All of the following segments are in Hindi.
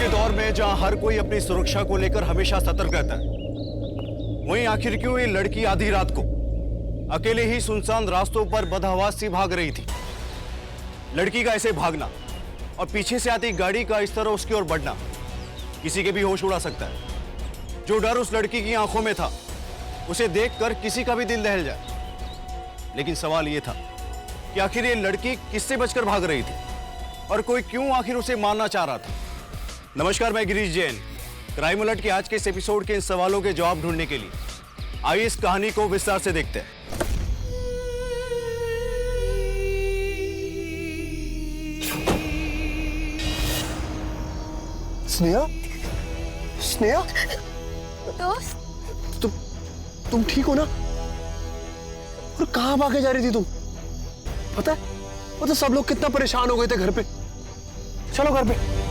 के दौर में जहां हर कोई अपनी सुरक्षा को लेकर हमेशा सतर्क रहता है, वहीं आखिर क्यों ये लड़की आधी रात को अकेले ही सुनसान रास्तों पर बदहवास सी भाग रही थी? लड़की का ऐसे भागना और पीछे से आती गाड़ी का इस तरह उसकी ओर बढ़ना किसी के भी होश उड़ा सकता है। जो डर उस लड़की की आंखों में था, उसे देखकर किसी का भी दिल दहल जाए। लेकिन सवाल यह था कि आखिर ये लड़की किससे बचकर भाग रही थी और कोई क्यों आखिर उसे मारना चाह रहा था? नमस्कार, मैं गिरीश जैन। क्राइम अलर्ट के आज के इस एपिसोड के इन सवालों के जवाब ढूंढने के लिए आइए इस कहानी को विस्तार से देखते हैं। स्नेहा, स्नेहा, दोस्त, तुम ठीक हो ना? और कहां भागे जा रही थी तुम? पता है, वो तो सब लोग कितना परेशान हो गए थे घर पे। चलो घर पे।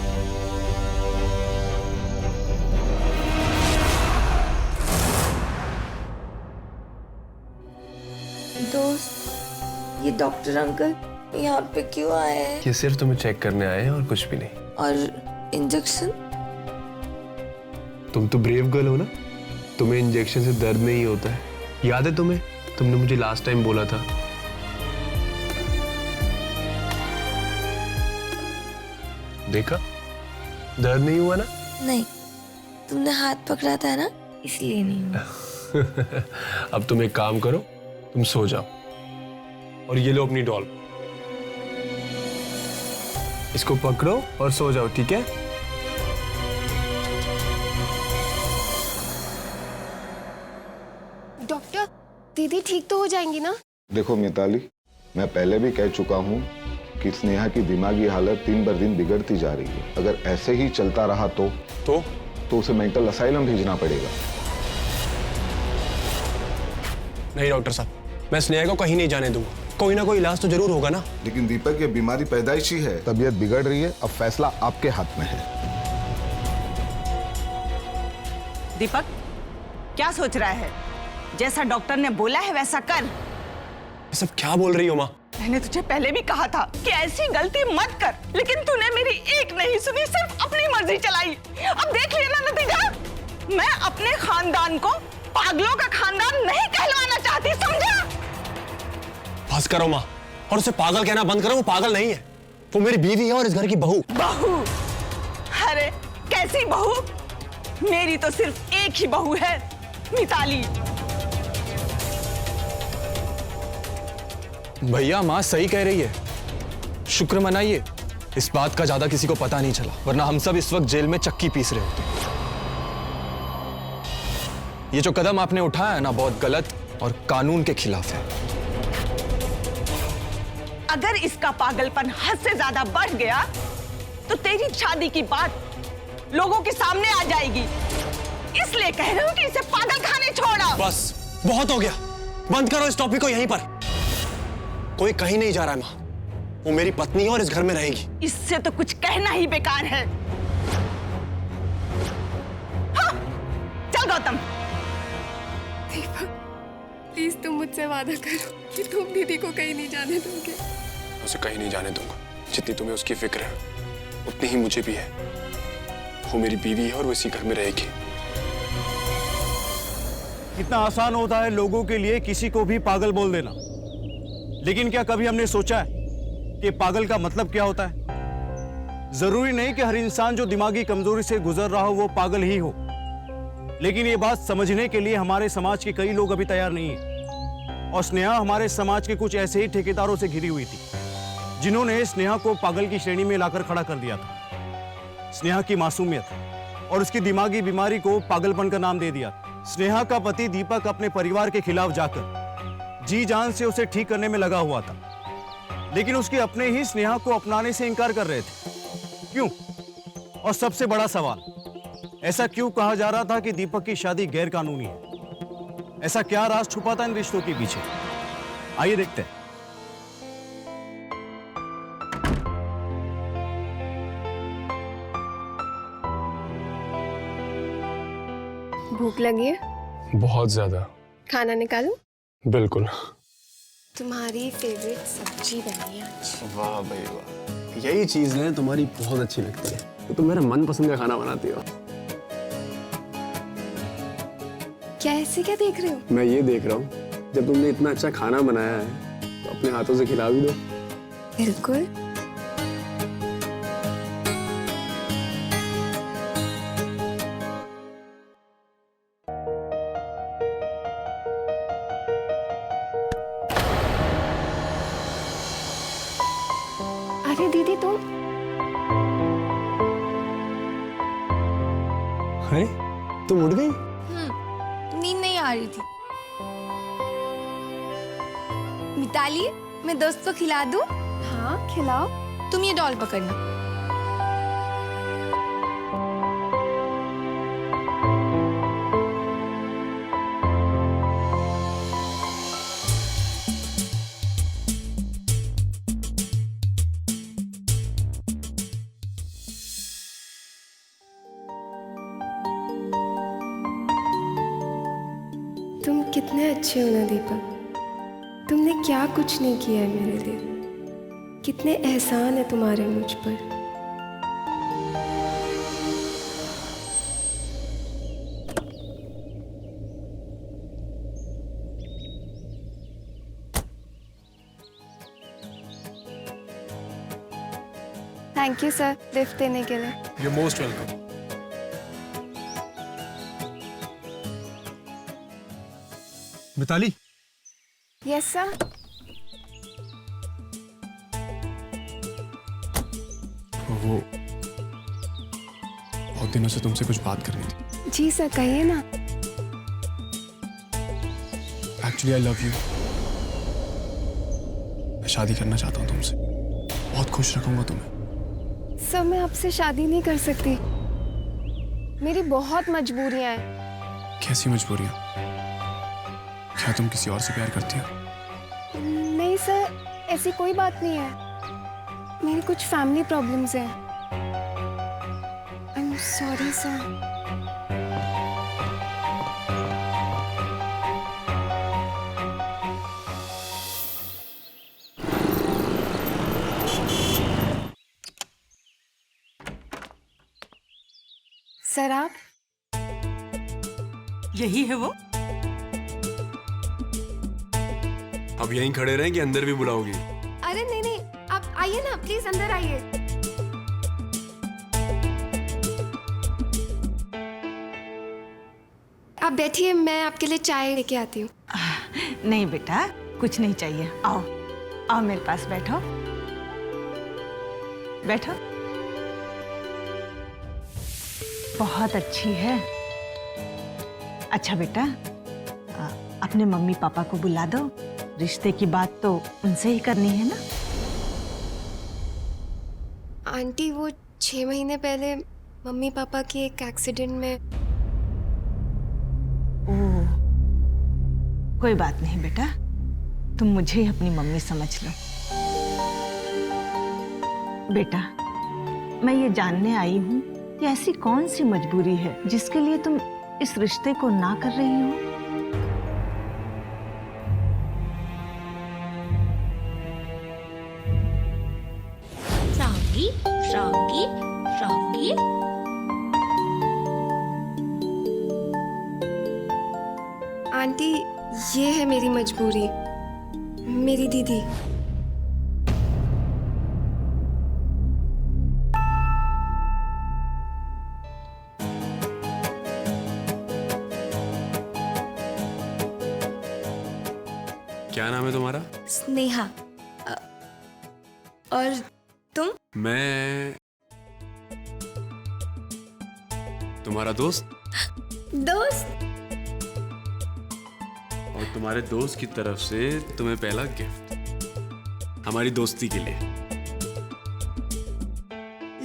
दोस्त, ये डॉक्टर अंकल यहाँ पे क्यों आए हैं? ये सिर्फ तुम्हें चेक करने आए हैं और कुछ भी नहीं। और इंजेक्शन? तुम तो ब्रेव गर्ल हो ना, तुम्हें इंजेक्शन से दर्द नहीं होता है। याद है तुम्हें, तुमने मुझे लास्ट टाइम बोला था। देखा, दर्द नहीं हुआ ना? नहीं, तुमने हाथ पकड़ा था ना, इसलिए नहीं हुआ। अब तुम एक काम करो, तुम सो जाओ और ये लो अपनी डॉल, इसको पकड़ो और सो जाओ, ठीक है? डॉक्टर, दीदी ठीक तो हो जाएंगी ना? देखो मिताली, मैं पहले भी कह चुका हूँ कि स्नेहा की दिमागी हालत दिन बर दिन बिगड़ती जा रही है। अगर ऐसे ही चलता रहा तो उसे मेंटल असाइलम भेजना पड़ेगा। नहीं डॉक्टर साहब, मैं स्नेहा को कहीं नहीं जाने दूंगा। कोई ना कोई इलाज तो जरूर होगा ना। लेकिन दीपक, ये बीमारी पैदाइशी है, तबीयत बिगड़ रही है, अब फैसला आपके हाथ में है। दीपक, क्या सोच रहा है? जैसा डॉक्टर ने बोला है वैसा कर। ये सब क्या बोल रही हो माँ? मैंने तुझे पहले भी कहा था कि ऐसी गलती मत कर, लेकिन तूने मेरी एक नहीं सुनी, सिर्फ अपनी मर्जी चलाई। अब देख लिया ना नतीजा। मैं अपने खानदान को पागलों का खानदान नहीं कहलवाना चाहती, समझा? बस करो माँ, और उसे पागल कहना बंद करो। वो पागल नहीं है, वो मेरी बीवी है और इस घर की बहू। बहू? अरे कैसी बहू? मेरी तो सिर्फ एक ही बहू है, मिताली। भैया, माँ सही कह रही है। शुक्र मनाइए, इस बात का ज्यादा किसी को पता नहीं चला, वरना हम सब इस वक्त जेल में चक्की पीस रहे होते। ये जो कदम आपने उठाया है ना, बहुत गलत और कानून के खिलाफ है। अगर इसका पागलपन हद से ज्यादा बढ़ गया तो तेरी शादी की बात लोगों के सामने आ जाएगी। इसलिए कह रही हूं कि इसे पागल खाने छोड़ो। बस बहुत हो गया, बंद करो इस टॉपिक को यहीं पर। कोई कहीं नहीं जा रहा है माँ, वो मेरी पत्नी है और इस घर में रहेगी। इससे तो कुछ कहना ही बेकार है। हाँ, चल गौतम। दीपक, प्लीज तुम मुझसे वादा करो कि तुम दीदी को कहीं नहीं जाने दोगे। उसे कहीं नहीं जाने दूंगा। जितनी तुम्हें उसकी फिक्र है, उतनी ही मुझे भी है। वो मेरी बीवी है और वो इसी घर में रहेगी। कितना आसान होता है लोगों के लिए किसी को भी पागल बोल देना, लेकिन क्या कभी हमने सोचा है कि पागल का मतलब क्या होता है? जरूरी नहीं कि हर इंसान जो दिमागी कमजोरी से गुजर रहा हो वो पागल ही हो, लेकिन ये बात समझने के लिए हमारे समाज के कई लोग अभी तैयार नहीं है। और स्नेहा हमारे समाज के कुछ ऐसे ही ठेकेदारों से घिरी हुई थी, जिन्होंने स्नेहा को पागल की श्रेणी में लाकर खड़ा कर दिया था। स्नेहा की मासूमियत और उसकी दिमागी बीमारी को पागलपन का नाम दे दिया। स्नेहा का पति दीपक अपने परिवार के खिलाफ जाकर जी जान से उसे ठीक करने में लगा हुआ था, लेकिन उसके अपने ही स्नेहा को अपनाने से इनकार कर रहे थे। क्यों? और सबसे बड़ा सवाल, ऐसा क्यों कहा जा रहा था कि दीपक की शादी गैर कानूनी है? ऐसा क्या राज छुपा था इन रिश्तों के पीछे? आइए देखते हैं। भूख लगी है? बहुत ज्यादा। खाना निकालूं? बिल्कुल। तुम्हारी फेवरेट सब्जी बनी है आज। वाह भाई वाह, यही चीज है तुम्हारी बहुत अच्छी लगती है। तो तुम मेरा मनपसंद का खाना बनाती हो। क्या ऐसे क्या देख रहे हो? मैं ये देख रहा हूँ, जब तुमने इतना अच्छा खाना बनाया है तो अपने हाथों से खिला भी दो। बिल्कुल। अरे दीदी तुम अरे तुम उठ गई? नींद नहीं आ रही थी। मिताली, मैं दोस्त को खिला दूं? हाँ खिलाओ। तुम ये डॉल पकड़ना। तुम कितने अच्छे हो ना दीपक। तुमने क्या कुछ नहीं किया है मेरे लिए। कितने एहसान है तुम्हारे मुझ पर। थैंक यू सर लिफ्ट देने के लिए। You're most welcome. Mitali, yes sir. वो बहुत दिनों से तुमसे कुछ बात करनी थी। जी सर कहिए ना। Actually I love you. मैं शादी करना चाहता हूँ तुमसे। बहुत खुश रखूंगा तुम्हें। सर मैं आपसे शादी नहीं कर सकती। मेरी बहुत मजबूरियां हैं। कैसी मजबूरियां? क्या तुम किसी और से प्यार करती हो? नहीं सर ऐसी कोई बात नहीं है। मेरी कुछ फैमिली प्रॉब्लम्स हैं। I am sorry sir. Sir आप? यही है वो। अब यहीं खड़े रहें कि अंदर भी बुलाओगी? अरे नहीं नहीं आप आइए ना प्लीज अंदर आइए। आप बैठिए मैं आपके लिए चाय लेके आती हूँ। नहीं बेटा कुछ नहीं चाहिए। आओ आओ मेरे पास बैठो बैठो। बहुत अच्छी है। अच्छा बेटा अपने मम्मी पापा को बुला दो। रिश्ते की बात तो उनसे ही करनी है ना। आंटी वो 6 महीने पहले मम्मी पापा की एक एक्सीडेंट में। ओह कोई बात नहीं बेटा तुम मुझे ही अपनी मम्मी समझ लो। बेटा मैं ये जानने आई हूँ कि ऐसी कौन सी मजबूरी है जिसके लिए तुम इस रिश्ते को ना कर रही हो। Froggy froggy froggy. आंटी ये है मेरी मजबूरी। मेरी दीदी। क्या नाम है तुम्हारा? स्नेहा। और तुम? मैं तुम्हारा दोस्त। दोस्त? और तुम्हारे दोस्त की तरफ से तुम्हें पहला गिफ्ट हमारी दोस्ती के लिए।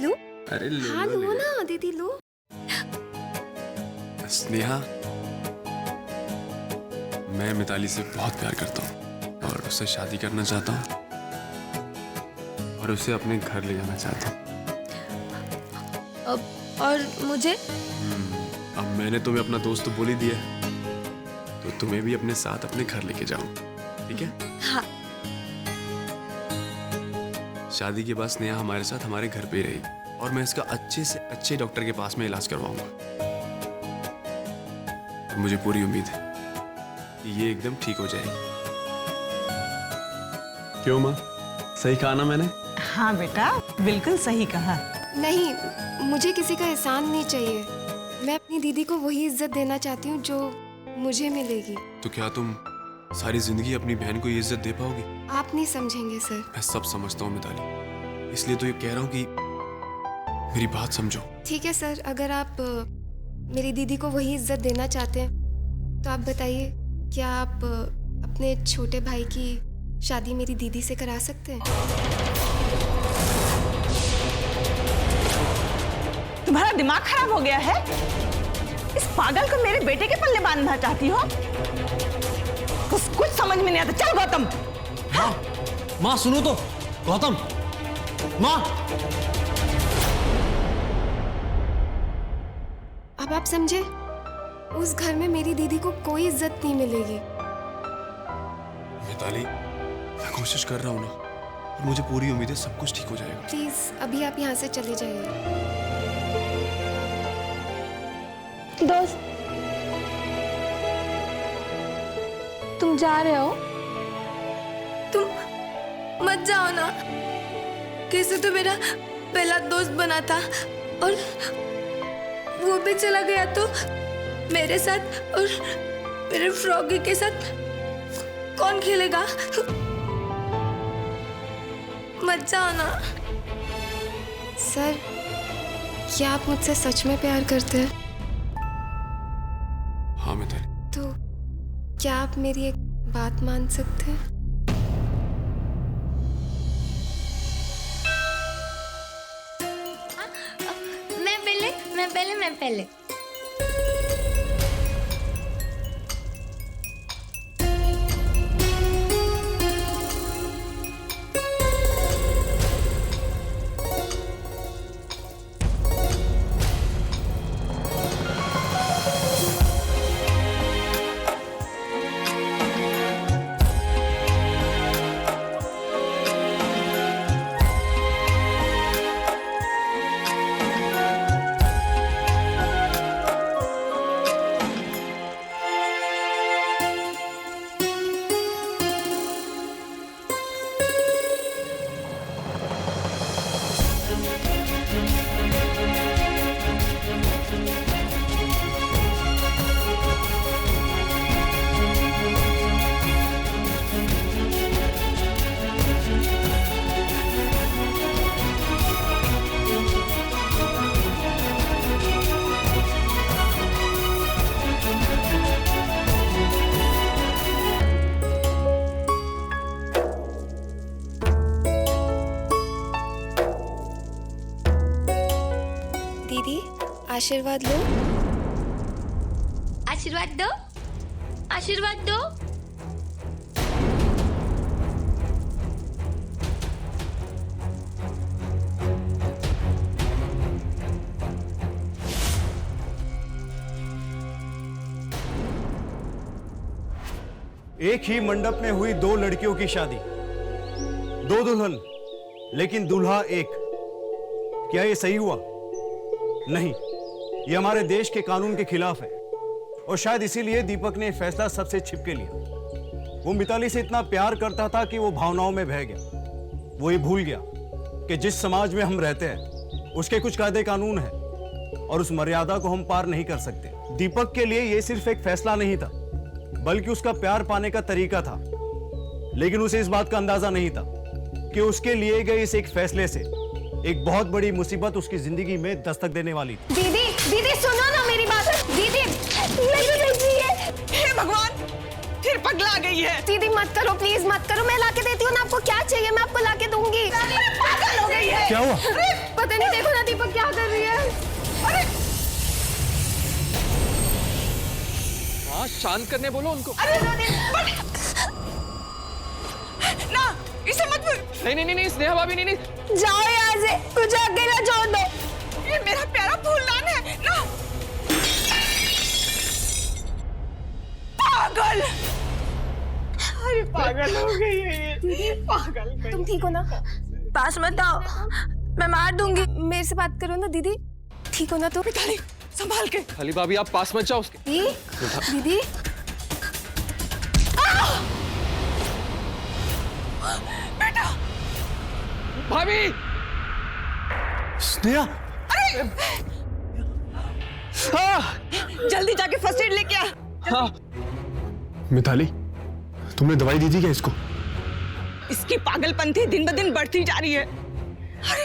लो। अरे लो हाँ लो लो ना दीदी लो। स्नेहा मैं मिताली से बहुत प्यार करता हूँ और उससे शादी करना चाहता हूँ और उसे अपने घर ले जाना चाहता हूँ। और मुझे? अब मैंने तुम्हें अपना दोस्त तो बोल ही दिया तो तुम्हें भी अपने साथ अपने घर लेके जाऊं, ठीक है? हाँ। शादी के बाद स्नेहा हमारे साथ हमारे घर पे ही रहेगी। और मैं इसका अच्छे से अच्छे डॉक्टर के पास में इलाज करवाऊंगा। मुझे पूरी उम्मीद है कि ये एकदम ठीक हो जाएगी। क्यों माँ, सही कहा ना मैंने? हाँ बेटा, बिल्कुल सही कहा। नहीं, मुझे किसी का एहसान नहीं चाहिए। मैं अपनी दीदी को वही इज्जत देना चाहती हूँ जो मुझे मिलेगी। तो क्या तुम सारी जिंदगी अपनी बहन को ये इज्जत दे पाओगी? आप नहीं समझेंगे सर। मैं सब समझता हूँ मिताली, इसलिए तो ये कह रहा हूँ कि मेरी बात समझो। ठीक है सर, अगर आप मेरी दीदी को वही इज्जत देना चाहते हैं तो आप बताइए, क्या आप अपने छोटे भाई की शादी मेरी दीदी से करा सकते हैं? तुम्हारा दिमाग खराब हो गया है? इस पागल को मेरे बेटे के पल्ले बांधना चाहती हो? कुछ समझ में नहीं आता। चल गौतम। माँ सुनो तो, गौतम, माँ। अब आप समझे, उस घर में मेरी दीदी को कोई इज्जत नहीं मिलेगी। मिताली, मैं कोशिश कर रहा हूँ ना, और मुझे पूरी उम्मीद है सब कुछ ठीक हो जाएगा। प्लीज अभी आप यहाँ से चले जाइए। दोस्त, तुम जा रहे हो? तुम मत जाओ ना। कैसे तो मेरा पहला दोस्त बना था और वो भी चला गया, तो मेरे साथ और मेरे फ्रॉगी के साथ कौन खेलेगा? मत जाओ ना। सर, क्या आप मुझसे सच में प्यार करते हैं? हाँ मिताली। तो क्या आप मेरी एक बात मान सकते हैं? मैं पहले। आशीर्वाद लो। आशीर्वाद दो, आशीर्वाद दो। एक ही मंडप में हुई दो लड़कियों की शादी, दो दुल्हन, लेकिन दूल्हा एक। क्या ये सही हुआ? नहीं, ये हमारे देश के कानून के खिलाफ है और शायद इसीलिए दीपक ने फैसला सबसे छिपके लिया। वो मिताली से इतना प्यार करता था कि वो भावनाओं में बह गया। वो ये भूल गया कि जिस समाज में हम रहते हैं उसके कुछ कायदे कानून हैं और उस मर्यादा को हम पार नहीं कर सकते। दीपक के लिए ये सिर्फ एक फैसला नहीं था, बल्कि उसका प्यार पाने का तरीका था। लेकिन उसे इस बात का अंदाजा नहीं था कि उसके लिए गए इस एक फैसले से एक बहुत बड़ी मुसीबत उसकी जिंदगी में दस्तक देने वाली थी। दीदी, दीदी सुनो ना मेरी बात। दीदी, हे भगवान, फिर पगला गई है। दीदी मत करो, प्लीज मत करो। मैं लाके देती हूँ ना, आपको क्या चाहिए मैं आपको लाके दूंगी। पागल हो गई है। क्या हुआ? पता नहीं, देखो ना दीपक क्या कर रही है। अरे माँ, शांत करने बोलो उनको। अरे ना, इसे मत। नहीं, स्नेहा भाभी, नहीं। जाओ यहाँ से, मुझे अकेला छोड़ दो। ये मेरा प्यारा फूलदान है ना। पागल, अरे पागल हो गई है ये। पागल। तुम ठीक हो ना? पास मत आओ, मैं मार दूंगी। मेरे से बात करो ना दीदी, ठीक हो ना तो? मिताली संभाल के। खाली भाभी आप पास मत जाओ उसके। दीदी बेटा भाभी स्नेहा, जल्दी जाके फर्स्ट एड लेके आ। हाँ मिताली तुमने दवाई दी थी क्या इसको? इसकी पागलपंथी दिन ब दिन बढ़ती जा रही है। अरे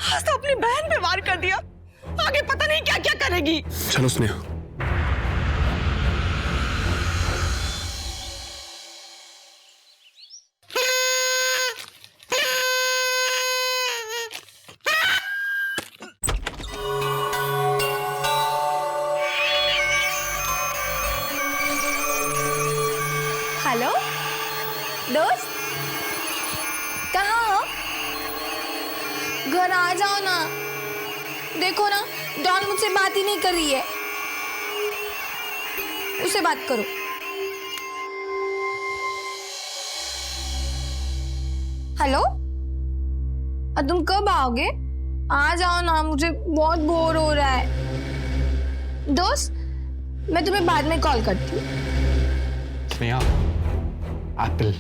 आज तो अपनी बहन पे वार कर दिया, आगे पता नहीं क्या क्या करेगी। चलो स्नेहा। हेलो दोस्त, कहाँ हो? घर आ जाओ ना। देखो ना, डॉन मुझसे बात ही नहीं कर रही है। उससे बात करो। हेलो, तुम कब आओगे? आ जाओ ना, मुझे बहुत बोर हो रहा है। दोस्त, मैं तुम्हें बाद में कॉल करती हूँ। स्नेहा, एप्पल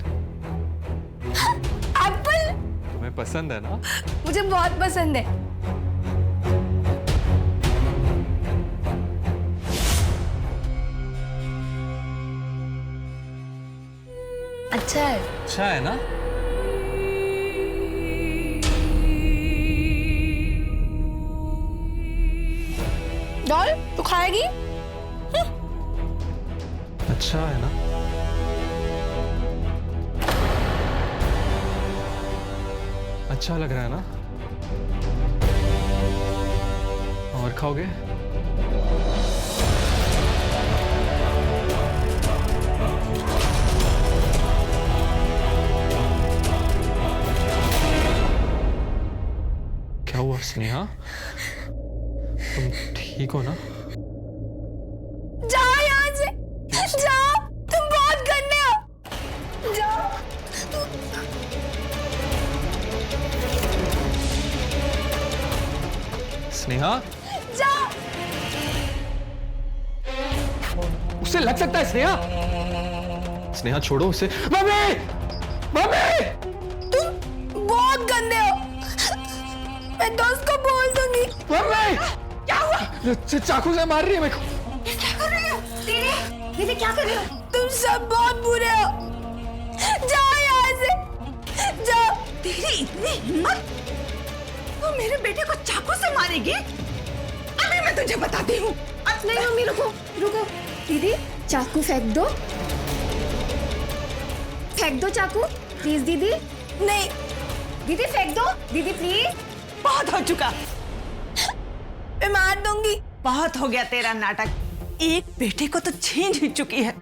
एप्पल तुम्हें पसंद है ना? मुझे बहुत पसंद है। अच्छा है। अच्छा है ना? डॉल, तू खाएगी? अच्छा है ना? अच्छा लग रहा है ना? और खाओगे? क्या हुआ स्नेहा? तुम ठीक हो ना? जाओ यहाँ से, जाओ, तुम बहुत गंदे हो। जाओ। स्नेहा, जाओ। उसे लग सकता है स्नेहा। स्नेहा छोड़ो उसे। Mummy, mummy! तुम बहुत गंदे हो। मैं दोस्त को बोल दूंगी। मम्मी! क्या हुआ? चाकू से मार रही है मेरे को। क्या कर रही हो? दीदी, दीदी क्या कर रही हो? तुम सब बहुत बुरे हो। जाओ यहाँ से, जाओ। तेरी इतनी हिम्मत, तू मेरे बेटे को चाकू से मारेगी? अभी मैं तुझे बताती हूँ। नहीं मम्मी, रुको रुको। दीदी चाकू फेंक दो, फेंक दो चाकू प्लीज। दीदी नहीं, दीदी फेंक दो, दीदी प्लीज। बहुत हो चुका, मैं मार दूंगी। बहुत हो गया तेरा नाटक। एक बेटे को तो छीन ही चुकी है,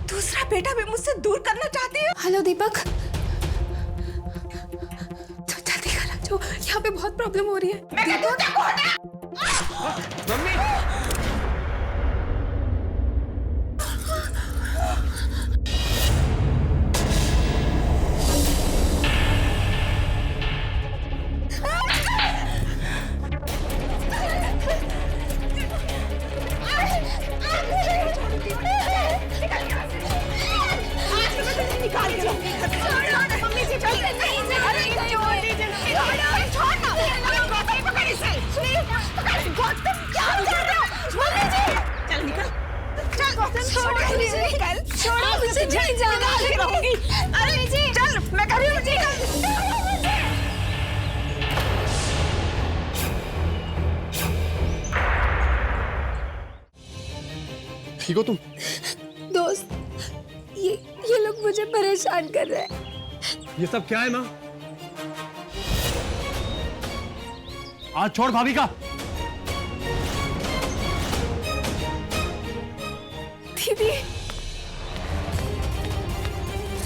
दूसरा बेटा भी मुझसे दूर करना चाहती है। हेलो दीपक, तो जल्दी घर आ जाओ, यहाँ पे बहुत प्रॉब्लम हो रही है। मैं कहती हूँ चाकू हटा। मम्मी! निकाल के लाऊंगी घर से। मम्मी जी चल, अरे छोड़ दीजिए, छोड़ ना। अरे गौतम पकड़ इसे। पकड़ गौतम, क्या कर रहे हो? मम्मी जी चल निकल, चल गौतम छोड़ दीजिए, निकल। छोड़ो मुझे, नहीं जाना रहूंगी। अरे जी चल, मैं कर रही हूँ जी। ठीक हो तुम? दोस्त, ये लोग मुझे परेशान कर रहे हैं। ये सब क्या है माँ? आज छोड़ भाभी का। दीदी,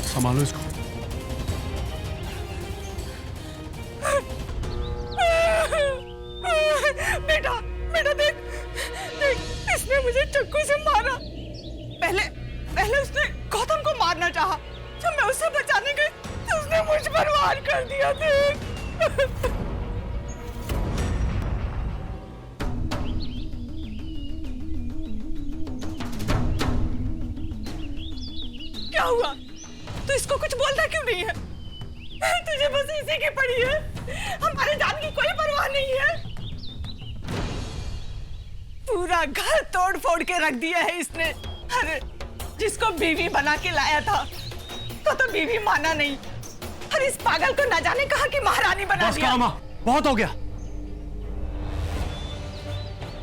संभालो इसको। बेटा, बेटा देख, देख, इसने मुझे चाकू से मारा। पहले उसने गौतम को मारना चाहा। जब मैं उसे बचाने गई तो उसने मुझ पर वार कर दिया। देख। क्या हुआ? तू इसको कुछ बोलता क्यों नहीं है? तुझे बस इसी की पड़ी है, हमारे जान की कोई परवाह नहीं है। पूरा घर तोड़ फोड़ के रख दिया है इसने। अरे जिसको बीवी बना के लाया था तो बीवी माना नहीं, और इस पागल को न जाने कहा कि महारानी बना बस दिया। करो माँ, बहुत हो गया।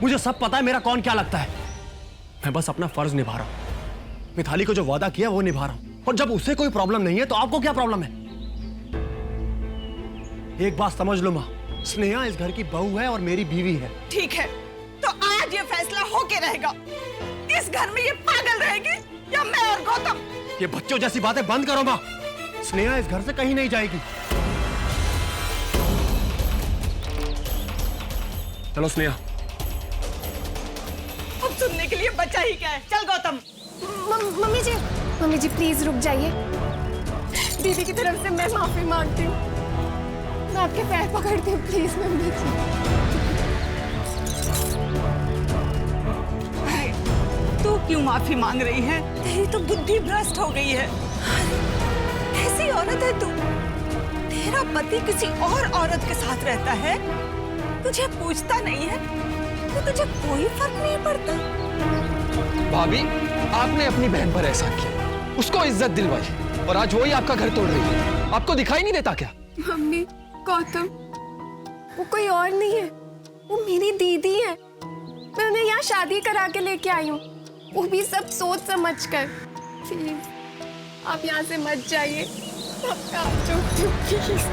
मुझे सब पता है मेरा कौन क्या लगता है। मैं बस अपना फर्ज निभा रहा हूं। मिताली को जो वादा किया वो निभा रहा हूं, और जब उसे कोई प्रॉब्लम नहीं है तो आपको क्या प्रॉब्लम है? एक बात समझ लो माँ, स्नेहा इस घर की बहू है और मेरी बीवी है। ठीक है, तो आज ये फैसला होके रहेगा, इस घर में ये पागल रहेगी या मैं और गौतम। ये बच्चों जैसी बातें बंद करो माँ। स्नेहा इस घर से कहीं नहीं जाएगी। चलो स्नेहा। अब सुनने के लिए बचा ही क्या है। चल गौतम। मम्मी जी प्लीज रुक जाइए। दीदी की तरफ से मैं माफी मांगती हूँ। मैं आपके पैर पकड़ती हूँ, प्लीज मम्मी जी। तू क्यों माफी मांग रही है? तेरी तो बुद्धि भ्रष्ट हो गई है। ऐसी औरत है तू, तेरा पति किसी और औरत के साथ रहता है, तुझे पूछता नहीं है तो तुझे कोई फर्क नहीं पड़ता। भाभी, आपने अपनी बहन पर एहसान किया, उसको इज्जत दिलवाई, और आज वही आपका घर तोड़ रही है। आपको दिखाई नहीं देता क्या? मम्मी, गौतम वो कोई और नहीं है, वो मेरी दीदी है। मैं उन्हें यहाँ शादी करा के लेके आई हूँ, वो भी सब सोच समझ कर। प्लीज आप यहाँ से मत जाइए, आपका हाथ जोड़ती हूँ, प्लीज।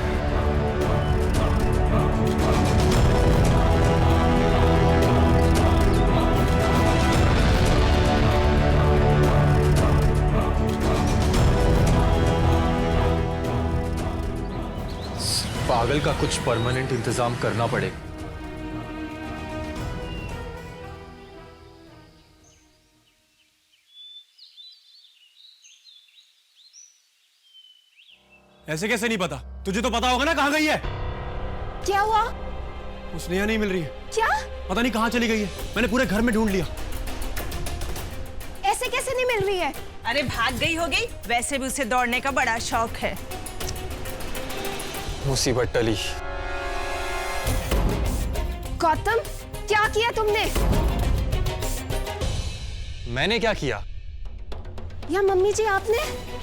पागल का कुछ परमानेंट इंतजाम करना पड़ेगा। ऐसे कैसे नहीं पता? तुझे तो पता होगा ना कहाँ गई है। क्या हुआ? वो स्नेहा नहीं मिल रही है। क्या? पता नहीं कहाँ चली गई है। मैंने पूरे घर में ढूंढ लिया। ऐसे कैसे नहीं मिल रही है? अरे भाग गई होगी, वैसे भी उसे दौड़ने का बड़ा शौक है। मुसीबत टली। गौतम, क्या किया तुमने? मैंने क्या किया? या मम्मी जी आपने?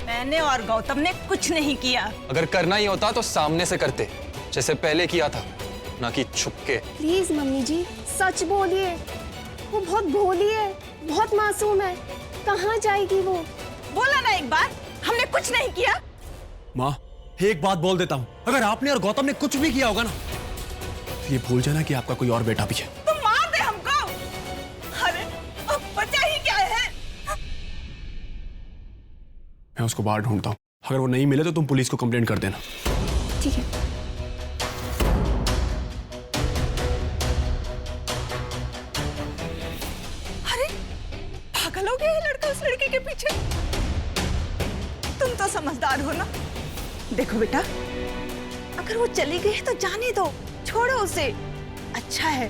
मैंने और गौतम ने कुछ नहीं किया। अगर करना ही होता तो सामने से करते, जैसे पहले किया था, ना कि छुपके। प्लीज मम्मी जी सच बोलिए, वो बहुत भोली है, बहुत मासूम है, कहाँ जाएगी वो? बोला ना एक बार, हमने कुछ नहीं किया। माँ, एक बात बोल देता हूँ, अगर आपने और गौतम ने कुछ भी किया होगा ना, तो ये भूल जाना कि आपका कोई और बेटा भी है। तुम मार दे हमको। अरे अब बचा ही क्या है? मैं उसको बाहर ढूंढता हूँ, अगर वो नहीं मिले तो तुम पुलिस को कंप्लेंट कर देना। ठीक है। अरे पागल हो गया ये लड़का उस लड़की के पीछे। तुम तो समझदार हो ना। देखो बेटा, अगर वो चली गई है तो जाने दो, छोड़ो उसे। अच्छा है,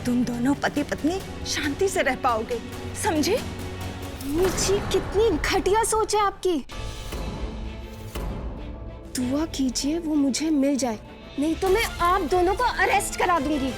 तुम दोनों पति पत्नी शांति से रह पाओगे, समझे? मम्मी जी कितनी घटिया सोच है आपकी। दुआ कीजिए वो मुझे मिल जाए, नहीं तो मैं आप दोनों को अरेस्ट करा दूंगी।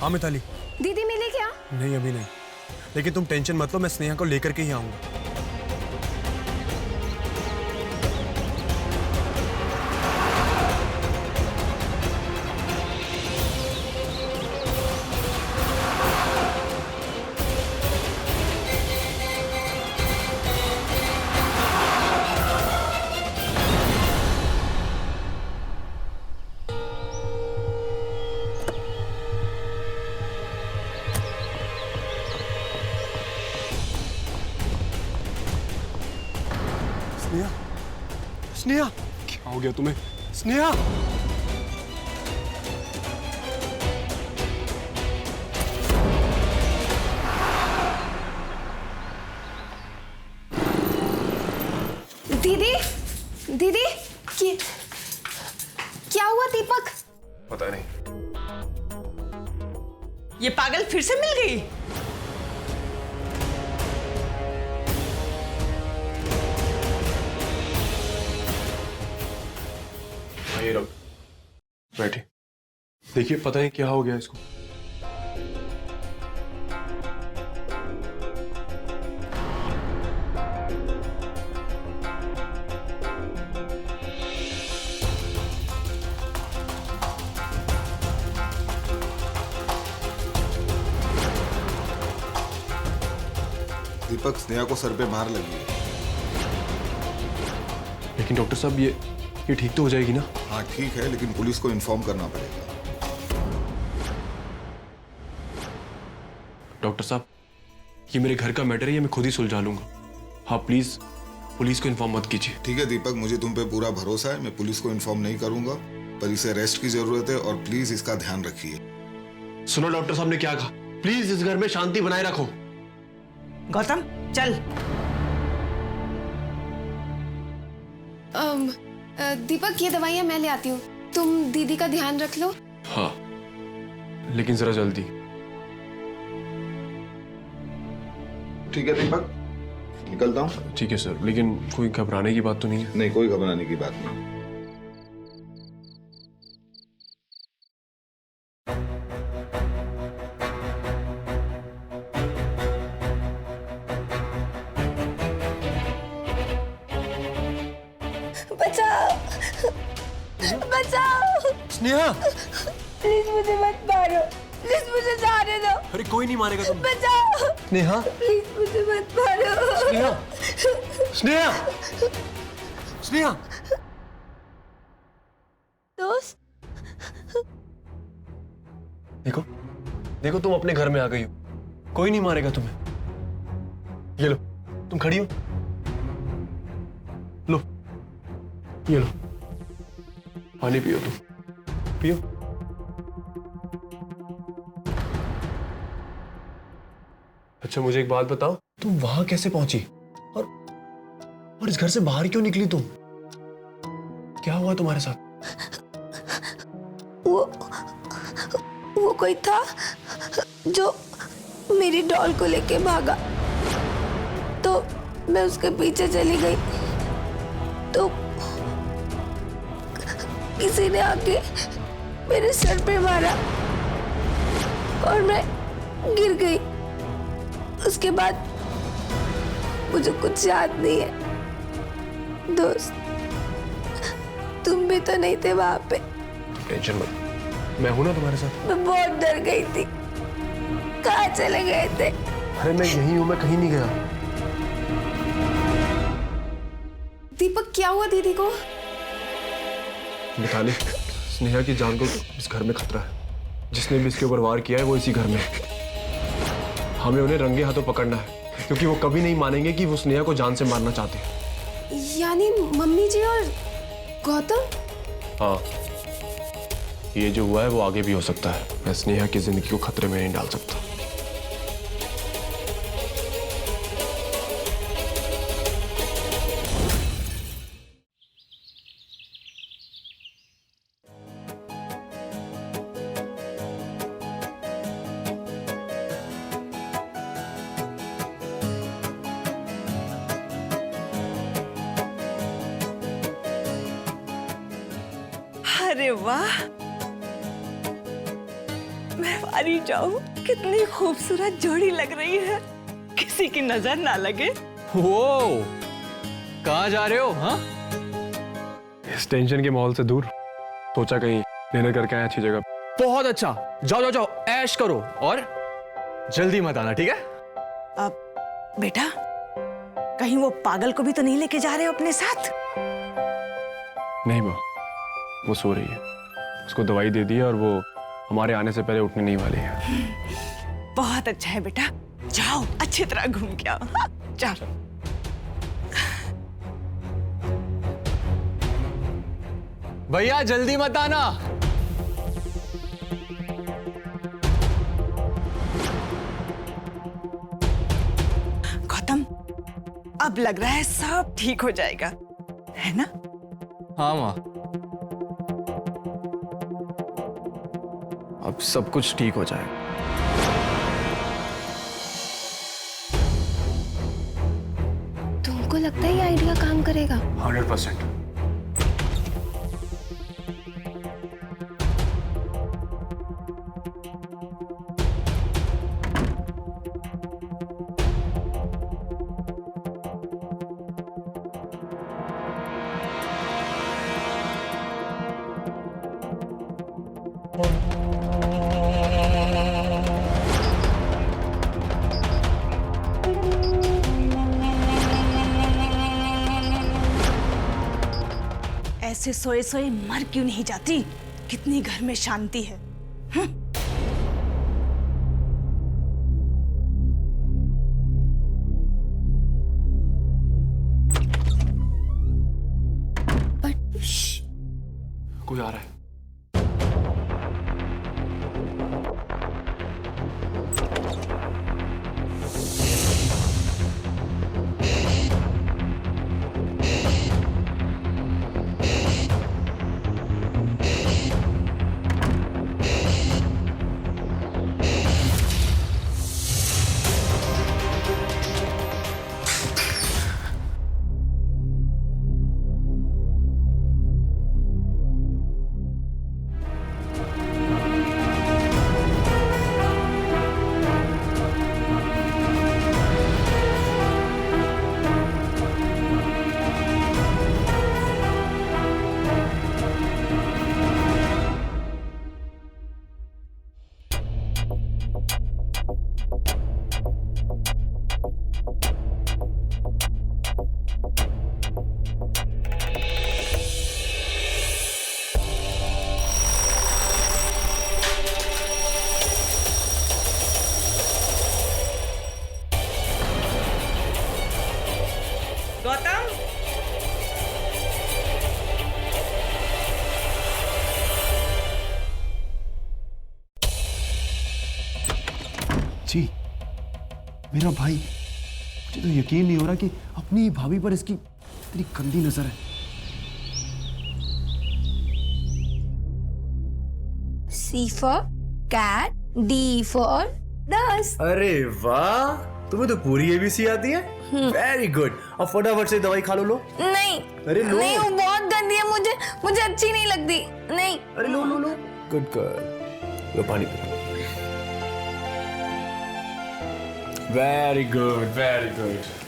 हाँ मिताली। दीदी मिली क्या? नहीं अभी नहीं, लेकिन तुम टेंशन मत लो, मैं स्नेहा को लेकर के ही आऊंगा। स्नेहा, स्नेहा, क्या हो गया तुम्हें? स्नेहा, क्या हुआ दीपक? पता नहीं। ये पागल फिर से मिल गई। आइए डॉक्टर, बैठिए। देखिए पता नहीं क्या हो गया इसको। दीपक, स्नेहा को सर पे मार लगी है। लेकिन डॉक्टर साहब ये ठीक तो हो जाएगी ना? हाँ ठीक है, लेकिन पुलिस को इन्फॉर्म करना पड़ेगा। डॉक्टर साहब, ये मेरे घर का मैटर है, ये मैं खुद ही सुलझा लूंगा। हाँ प्लीज पुलिस को इन्फॉर्म मत कीजिए। ठीक है दीपक, मुझे तुम पे पूरा भरोसा है। मैं पुलिस को इन्फॉर्म नहीं करूंगा, पर इसे रेस्ट की जरूरत है और प्लीज इसका ध्यान रखिए। सुनो डॉक्टर साहब ने क्या कहा, प्लीज इस घर में शांति बनाए रखो। गौतम चल। दीपक, ये दवाइयाँ मैं ले आती हूँ, तुम दीदी का ध्यान रख लो। हाँ लेकिन जरा जल्दी। ठीक है दीपक, निकलता हूँ। ठीक है सर, लेकिन कोई घबराने की बात तो नहीं है? नहीं, कोई घबराने की बात नहीं। बचाओ, बचाओ। स्नेहा, प्लीज मुझे मत मारो, प्लीज मुझे जाने दो। अरे कोई नहीं मारेगा तुम। बचाओ, स्नेहा, प्लीज मुझे मत मारो। स्नेहा, स्नेहा, स्नेहा। दोस्त, देखो देखो, तुम अपने घर में आ गई हो, कोई नहीं मारेगा तुम्हें। ये लो, तुम खड़ी हो, लो ये लो, पानी पियो तुम। पियो। अच्छा मुझे एक बात बताओ, तुम वहां कैसे पहुंची और इस घर से बाहर क्यों निकली तुम? क्या हुआ तुम्हारे साथ? वो कोई था जो मेरी डॉल को लेके भागा, तो मैं उसके पीछे चली गई, तो किसी ने आके मेरे सर पे मारा और मैं गिर गई। उसके बाद मुझे कुछ याद नहीं है। दोस्त, तुम भी तो नहीं थे वहां पे। टेंशन मत, मैं हूं ना तुम्हारे साथ। मैं बहुत डर गई थी। कहाँ चले गए थे? अरे मैं यही हूं, मैं कहीं नहीं गया। दीपक, क्या हुआ दीदी को? मिताली, स्नेहा की जान को इस घर में खतरा है। जिसने भी इसके ऊपर वार किया है वो इसी घर में है। हमें उन्हें रंगे हाथों पकड़ना है, क्योंकि वो कभी नहीं मानेंगे कि वो स्नेहा को जान से मारना चाहते हैं। यानी मम्मी जी और गौतम? हाँ, ये जो हुआ है वो आगे भी हो सकता है। मैं स्नेहा की जिंदगी को खतरे में नहीं डाल सकता। अरे वाह, मैं वारी जाऊं, कितनी खूबसूरत जोड़ी लग रही है, किसी की नजर ना लगे। वो कहाँ जा रहे हो? हाँ, इस टेंशन के माहौल से दूर सोचा कहीं डिनर करके आए अच्छी जगह। बहुत अच्छा, जाओ जाओ जाओ, ऐश करो और जल्दी मत आना, ठीक है? अब बेटा, कहीं वो पागल को भी तो नहीं लेके जा रहे हो अपने साथ? नहीं माँ, वो सो रही है। उसको दवाई दे दी है और वो हमारे आने से पहले उठने नहीं वाली है। बहुत अच्छा है बेटा, जाओ अच्छी तरह घूम के आओ। हाँ, जाओ। भैया जल्दी मत आना। गौतम, अब लग रहा है सब ठीक हो जाएगा, है ना? हाँ माँ, अब सब कुछ ठीक हो जाएगा। तुमको लगता है ये आइडिया काम करेगा? 100%। ऐसे सोए सोए मर क्यों नहीं जाती? कितनी घर में शांति है। कोई आ रहा है। गौतम, जी मेरा भाई, मुझे तो यकीन नहीं हो रहा कि अपनी भाभी पर इसकी इतनी गंदी नजर है। C for cat, D for dust. अरे वाह, तुम्हें तो पूरी एबीसी आती है। Very good. अब फटाफट से दवाई खा लो। नहीं, अरे लो। नहीं, वो बहुत गंदी है, मुझे अच्छी नहीं लगती। नहीं। अरे लो। गुड गर्ल, लो पानी P. Very good, very good.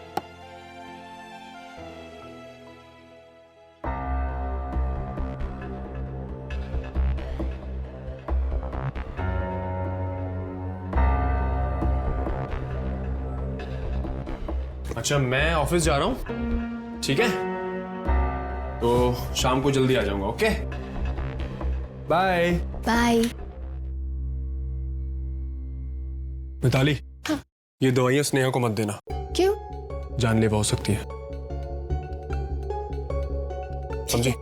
अच्छा, मैं ऑफिस जा रहा हूँ, ठीक है? तो शाम को जल्दी आ जाऊंगा, ओके? बाय। बाय। मिताली, ये दवाइयाँ स्नेहा को मत देना। क्यों? जानलेवा हो सकती है, समझी?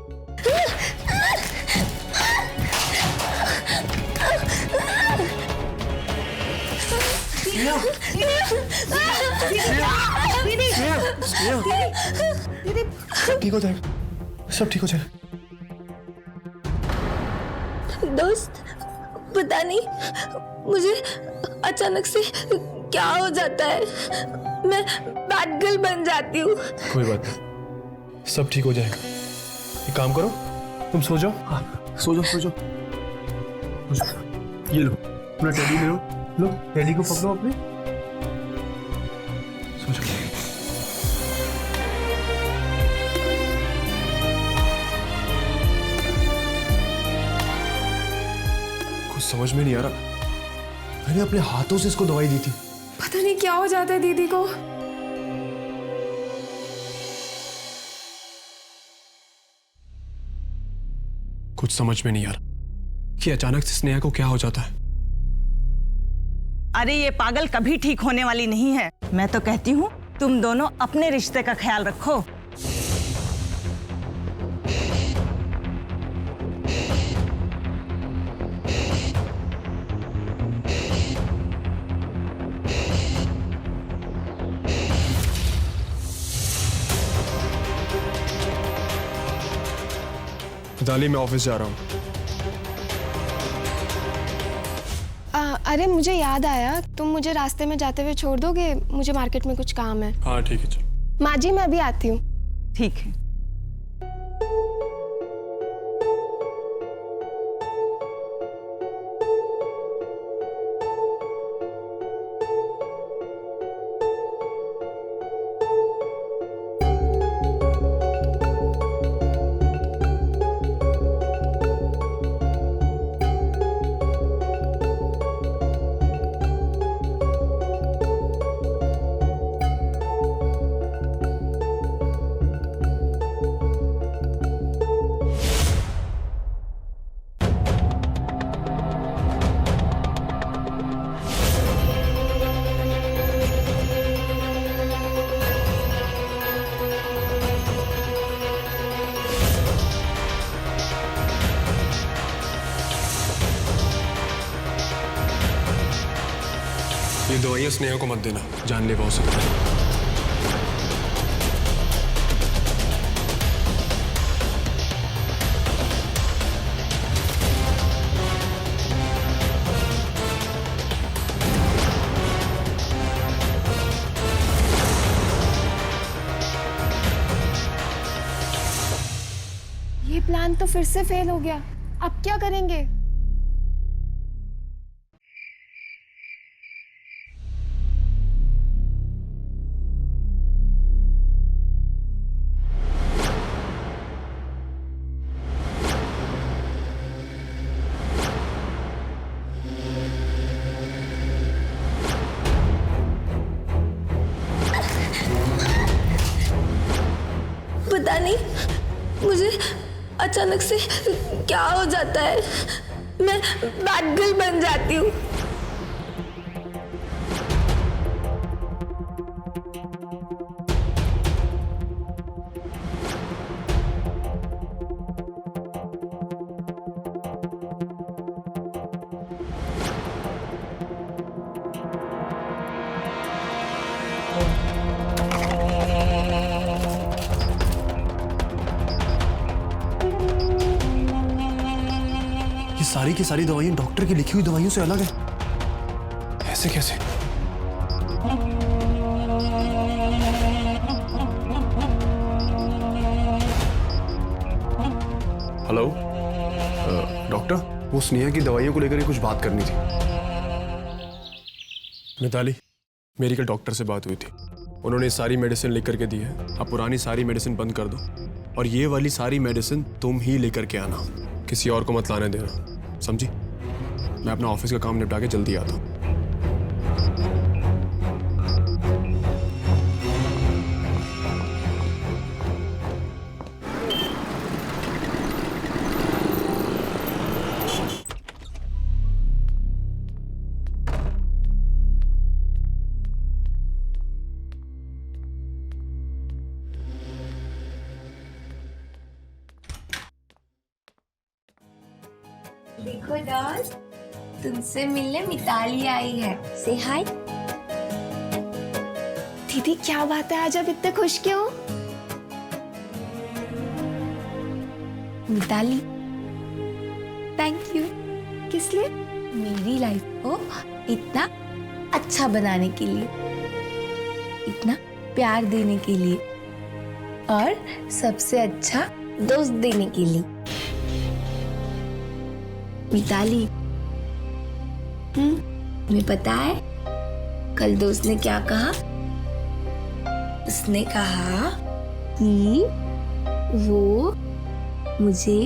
ठीक हो जाएगा, सब ठीक हो जाएगा। दोस्त, पता नहीं मुझे अचानक से क्या हो जाता है, मैं बैड गर्ल बन जाती हूँ। कोई बात नहीं, सब ठीक हो जाएगा। एक काम करो, तुम सो जाओ। हाँ, सो जाओ। ये लो, अपना टेडी ले लो, टेडी को पकड़ो अपने, सो जाओ। कुछ समझ में नहीं आ रहा, मैंने अपने हाथों से इसको दवाई दी थी। पता नहीं क्या हो जाता है दीदी को। कुछ समझ में नहीं आ रहा कि अचानक से स्नेहा को क्या हो जाता है। अरे ये पागल कभी ठीक होने वाली नहीं है। मैं तो कहती हूँ तुम दोनों अपने रिश्ते का ख्याल रखो। मिताली, मैं ऑफिस जा रहा हूँ। अरे मुझे याद आया, तुम मुझे रास्ते में जाते हुए छोड़ दोगे? मुझे मार्केट में कुछ काम है। हाँ ठीक है, चल। माँ जी, मैं अभी आती हूँ। ठीक है। ये दवाइयाँ स्नेहा को मत देना, जानलेवा हो सकता है। ये प्लान तो फिर से फेल हो गया। अब क्या करेंगे? पता नहीं मुझे अचानक से क्या हो जाता है, मैं बैड गर्ल बन जाती हूँ। ये सारी की सारी दवाइयां डॉक्टर की लिखी हुई दवाइयों से अलग है। ऐसे कैसे? हेलो डॉक्टर, वो स्नेहा की दवाइयों को लेकर ही कुछ बात करनी थी। मिताली, मेरी कल डॉक्टर से बात हुई थी। उन्होंने सारी मेडिसिन लिख करके दी है। अब पुरानी सारी मेडिसिन बंद कर दो और ये वाली सारी मेडिसिन तुम ही लेकर के आना, किसी और को मत लाने देना, समझी? मैं अपना ऑफिस का काम निपटा के जल्दी आता हूँ। देखो डॉल, तुमसे मिलने मिताली आई है। से हाय। दीदी क्या बात है, आज आप इतने खुश क्यों? Mitali, thank you. किस लिए? मेरी लाइफ को इतना अच्छा बनाने के लिए, इतना प्यार देने के लिए और सबसे अच्छा दोस्त देने के लिए। मिताली, तुम्हें पता है कल दोस्त ने क्या कहा? उसने कहा कि वो मुझे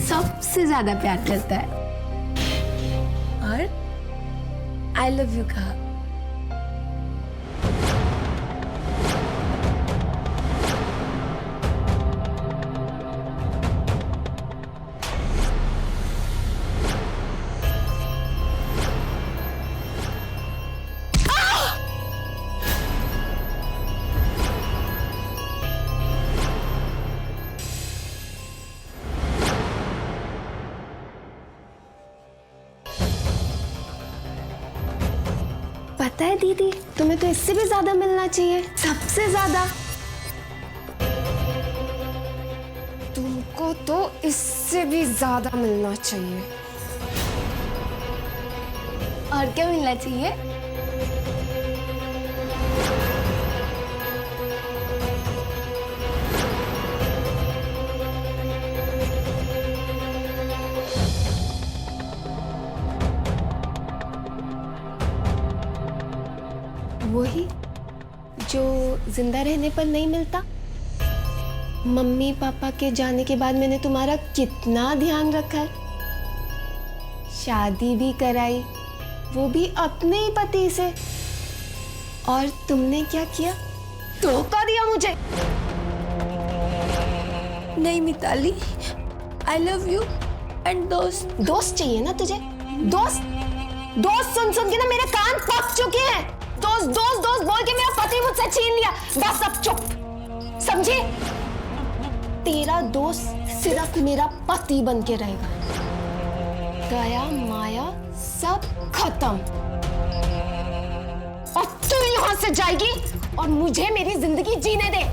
सबसे ज्यादा प्यार करता है और आई लव यू कहा। पता है दीदी, तुम्हें तो इससे भी ज्यादा मिलना चाहिए, सबसे ज्यादा। तुमको तो इससे भी ज्यादा मिलना चाहिए। और क्या मिलना चाहिए? वही जो जिंदा रहने पर नहीं मिलता। मम्मी पापा के जाने के बाद मैंने तुम्हारा कितना ध्यान रखा है, शादी भी कराई, वो भी अपने ही पति से। और तुमने क्या किया? धोखा दिया मुझे। नहीं Mitali, I love you and दोस्त। दोस्त चाहिए ना तुझे? दोस्त सुन सुन के ना मेरे कान पक चुके हैं। दोस्त बोल के मेरा पति मुझसे छीन लिया। बस अब चुप, समझे? तेरा दोस्त सिर्फ मेरा पति बन के रहेगा। गया माया सब खत्म। और तू यहां से जाएगी और मुझे मेरी जिंदगी जीने दे।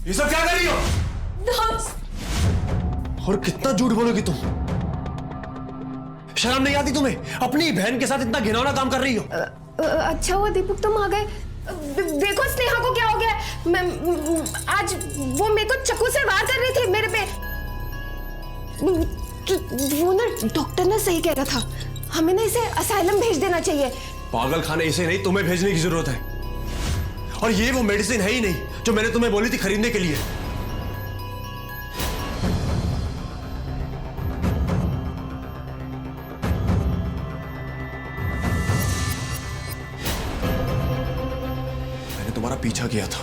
ये सब क्या कर रही हो? दोस्त। और कितना झूठ बोलोगी तुम? शर्म नहीं आती तुम्हें? अपनी बहन के साथ इतना घिनौना काम कर रही हो। अच्छा हुआ दीपक तुम आ गए। देखो स्नेहा को क्या हो गया। मैं आज वो मेरे को चाकू से वार कर रही थी मेरे पे। वो ना डॉक्टर ने सही कह रहा था, हमें ना इसे असाइलम भेज देना चाहिए। पागल खाने इसे नहीं, तुम्हें भेजने की जरूरत है। और ये वो मेडिसिन है ही नहीं जो मैंने तुम्हें बोली थी खरीदने के लिए। तुम्हारा पीछा किया था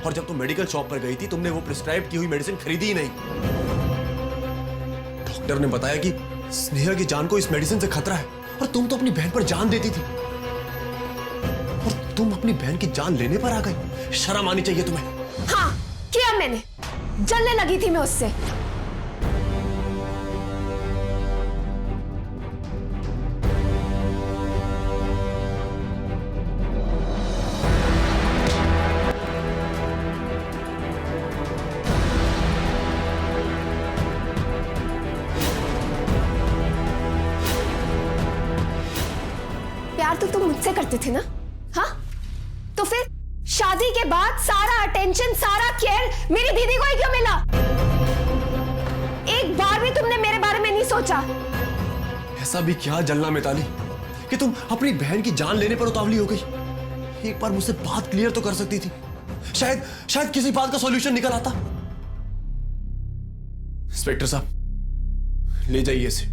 और जब तुम मेडिकल शॉप पर गई थी तुमने वो प्रिस्क्राइब की हुई मेडिसिन खरीदी ही नहीं। डॉक्टर ने बताया कि स्नेहा की जान को इस मेडिसिन से खतरा है और तुम तो अपनी बहन पर जान देती थी और तुम अपनी बहन की जान लेने पर आ गई। शर्म आनी चाहिए तुम्हें। हाँ किया मैंने, जलने लगी थी मैं उससे। प्यार तो तुम मुझसे करते थे ना? हाँ, तो फिर शादी के बाद सारा अटेंशन, सारा केयर मेरी दीदी को ही क्यों मिला? एक बार भी तुमने मेरे बारे में नहीं सोचा। ऐसा भी क्या जलना मिताली कि तुम अपनी बहन की जान लेने पर उतावली हो गई। एक बार मुझसे बात क्लियर तो कर सकती थी, शायद किसी बात का सॉल्यूशन निकल आता। इंस्पेक्टर साहब ले जाइए इसे।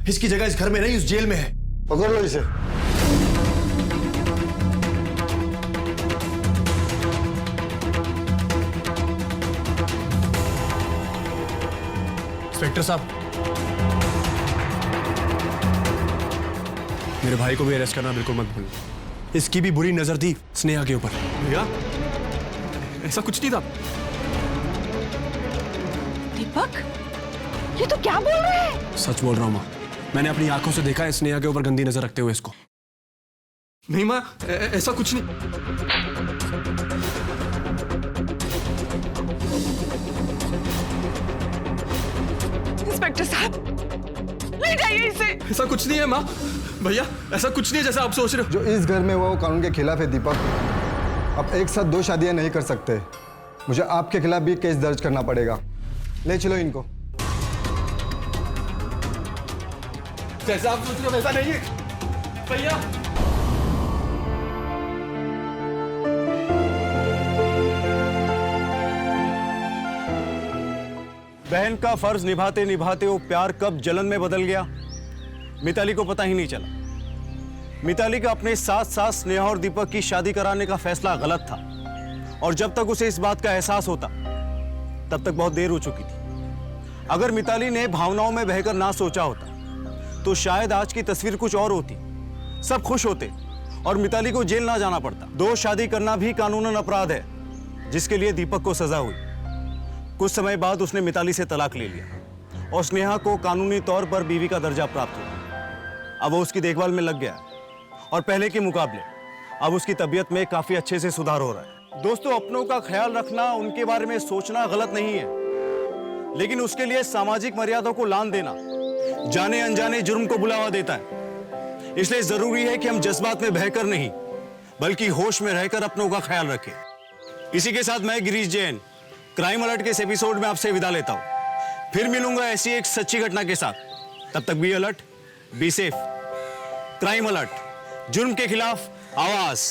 इसकी जगह इस घर में नहीं, उस जेल में है। पकड़ लो इसे। इंस्पेक्टर साहब, मेरे भाई को भी अरेस्ट करना बिल्कुल मत भूलना। इसकी भी बुरी नजर थी स्नेहा के ऊपर। भैया ऐसा कुछ नहीं था। दीपक, ये तो क्या बोल रहे हैं? सच बोल रहा हूं मां, मैंने अपनी आंखों से देखा है स्नेहा के ऊपर गंदी नजर रखते हुए इसको। नहीं माँ, ऐसा कुछ नहीं। इंस्पेक्टर साहब ले जाइए इसे। ऐसा कुछ नहीं है माँ। भैया ऐसा कुछ नहीं है जैसा आप सोच रहे हो। जो इस घर में हुआ वो कानून के खिलाफ है दीपक। आप एक साथ 2 शादियां नहीं कर सकते। मुझे आपके खिलाफ भी केस दर्ज करना पड़ेगा। ले चलो इनको। जैसा आप सोच रहे हो वैसा नहीं है भैया। बहन का फर्ज निभाते निभाते वो प्यार कब जलन में बदल गया, मिताली को पता ही नहीं चला। मिताली का अपने साथ साथ स्नेहा और दीपक की शादी कराने का फैसला गलत था और जब तक उसे इस बात का एहसास होता तब तक बहुत देर हो चुकी थी। अगर मिताली ने भावनाओं में बहकर ना सोचा होता तो शायद आज की तस्वीर कुछ और होती, सब खुश होते और मिताली को जेल ना जाना पड़ता। 2 शादी करना भी कानूनन अपराध है जिसके लिए दीपक को सजा हुई। कुछ समय बाद उसने मिताली से तलाक ले लिया और स्नेहा को कानूनी तौर पर बीवी का दर्जा प्राप्त हुआ। अब वो उसकी देखभाल में लग गया है और पहले के मुकाबले अब उसकी तबीयत में काफी अच्छे से सुधार हो रहा है। दोस्तों, अपनों का ख्याल रखना, उनके बारे में सोचना गलत नहीं है, लेकिन उसके लिए सामाजिक मर्यादा को लांघ देना जाने अनजाने जुर्म को बुलावा देता है। इसलिए जरूरी है कि हम जज्बात में बहकर नहीं, बल्कि होश में रहकर अपनों का ख्याल रखें। इसी के साथ मैं गिरीश जैन क्राइम अलर्ट के इस एपिसोड में आपसे विदा लेता हूं। फिर मिलूंगा ऐसी एक सच्ची घटना के साथ। तब तक be alert, be safe. Crime alert, जुर्म के खिलाफ आवाज।